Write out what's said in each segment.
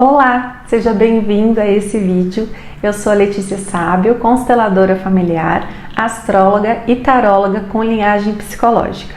Olá, seja bem-vindo a esse vídeo. Eu sou a Letícia Sábio, consteladora familiar, astróloga e taróloga com linhagem psicológica.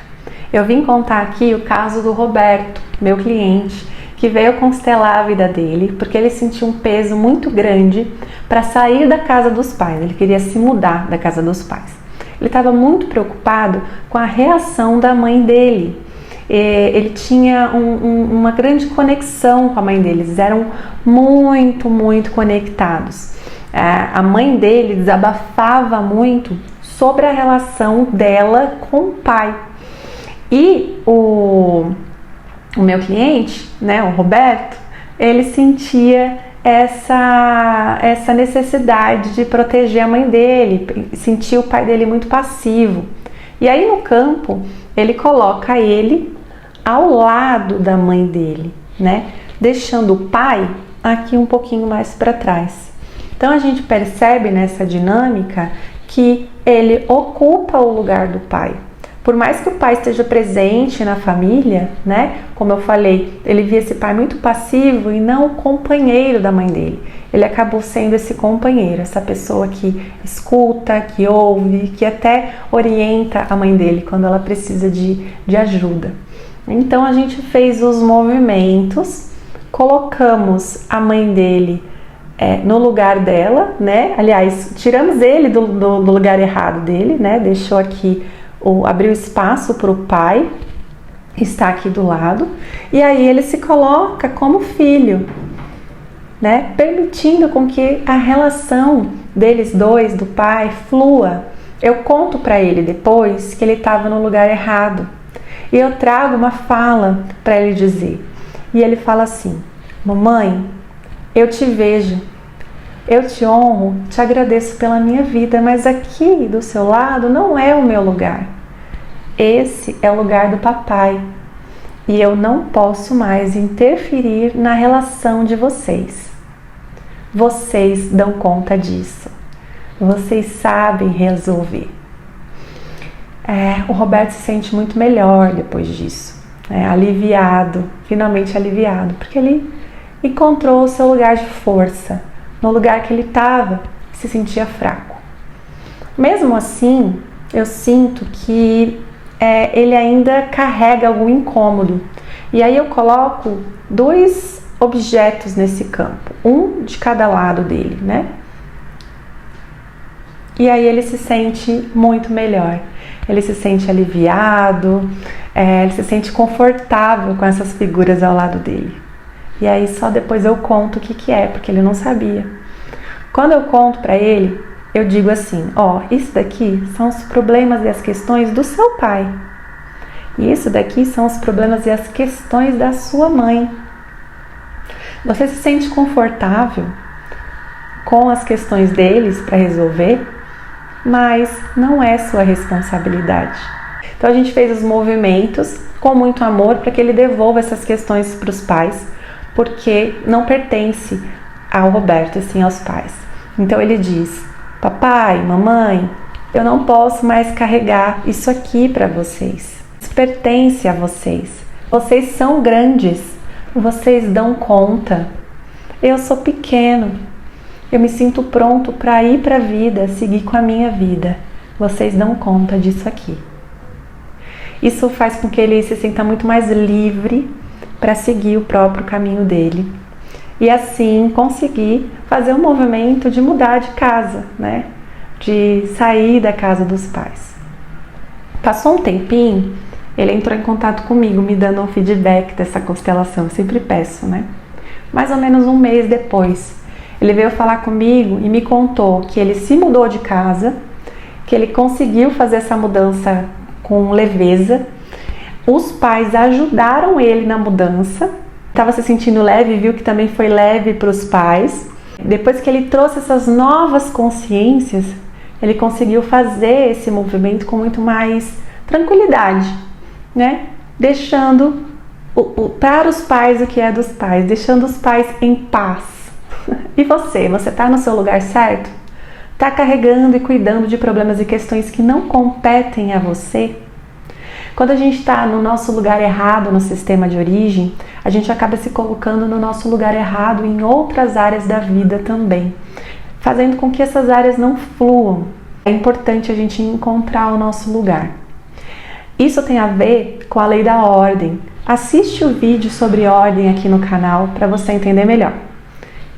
Eu vim contar aqui o caso do Roberto, meu cliente, que veio constelar a vida dele porque ele sentiu um peso muito grande para sair da casa dos pais. Ele queria se mudar da casa dos pais. Ele estava muito preocupado com a reação da mãe dele. Ele tinha uma grande conexão com a mãe dele, eles eram muito conectados. A mãe dele desabafava muito sobre a relação dela com o pai. E o meu cliente, né, o Roberto, ele sentia essa necessidade de proteger a mãe dele, sentia o pai dele muito passivo. E aí no campo, ele coloca ele ao lado da mãe dele, né? Deixando o pai aqui um pouquinho mais para trás. Então a gente percebe nessa dinâmica que ele ocupa o lugar do pai. Por mais que o pai esteja presente na família, né? Como eu falei, ele via esse pai muito passivo e não o companheiro da mãe dele. Ele acabou sendo esse companheiro, essa pessoa que escuta, que ouve, que até orienta a mãe dele quando ela precisa de ajuda. Então a gente fez os movimentos, colocamos a mãe dele no lugar dela, né? Aliás, tiramos ele do lugar errado dele, né? Deixou aqui, abriu espaço para o pai, está aqui do lado, e aí ele se coloca como filho, né? Permitindo com que a relação deles dois, do pai, flua. Eu conto para ele depois que ele estava no lugar errado. E eu trago uma fala para ele dizer. E ele fala assim: mamãe, eu te vejo, eu te honro, te agradeço pela minha vida, mas aqui do seu lado não é o meu lugar. Esse é o lugar do papai. E eu não posso mais interferir na relação de vocês. Vocês dão conta disso. Vocês sabem resolver. O Roberto se sente muito melhor depois disso, aliviado, finalmente aliviado, porque ele encontrou o seu lugar de força, no lugar que ele estava, se sentia fraco. Mesmo assim, eu sinto que ele ainda carrega algum incômodo, e aí eu coloco dois objetos nesse campo, um de cada lado dele, né? E aí ele se sente muito melhor. Ele se sente aliviado, ele se sente confortável com essas figuras ao lado dele. E aí só depois eu conto o que é, porque ele não sabia. Quando eu conto para ele, eu digo assim: isso daqui são os problemas e as questões do seu pai. E isso daqui são os problemas e as questões da sua mãe. Você se sente confortável com as questões deles para resolver? Mas não é sua responsabilidade. Então a gente fez os movimentos com muito amor para que ele devolva essas questões para os pais, porque não pertence ao Roberto, e sim aos pais. Então ele diz: papai, mamãe, eu não posso mais carregar isso aqui para vocês. Isso pertence a vocês. Vocês são grandes, vocês dão conta. Eu sou pequeno. Eu me sinto pronto para ir para a vida, seguir com a minha vida. Vocês dão conta disso aqui. Isso faz com que ele se sinta muito mais livre para seguir o próprio caminho dele. E assim conseguir fazer um movimento de mudar de casa, né? De sair da casa dos pais. Passou um tempinho, ele entrou em contato comigo, me dando um feedback dessa constelação. Eu sempre peço, né? Mais ou menos um mês depois, ele veio falar comigo e me contou que ele se mudou de casa, que ele conseguiu fazer essa mudança com leveza. Os pais ajudaram ele na mudança, estava se sentindo leve, viu que também foi leve para os pais. Depois que ele trouxe essas novas consciências, ele conseguiu fazer esse movimento com muito mais tranquilidade, né? Deixando para os pais o que é dos pais, deixando os pais em paz. E você está no seu lugar certo? Está carregando e cuidando de problemas e questões que não competem a você? Quando a gente está no nosso lugar errado no sistema de origem, a gente acaba se colocando no nosso lugar errado em outras áreas da vida também, fazendo com que essas áreas não fluam. É importante a gente encontrar o nosso lugar. Isso tem a ver com a lei da ordem. Assiste o vídeo sobre ordem aqui no canal para você entender melhor.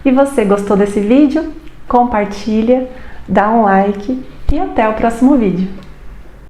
E você gostou desse vídeo? Compartilha, dá um like e até o próximo vídeo.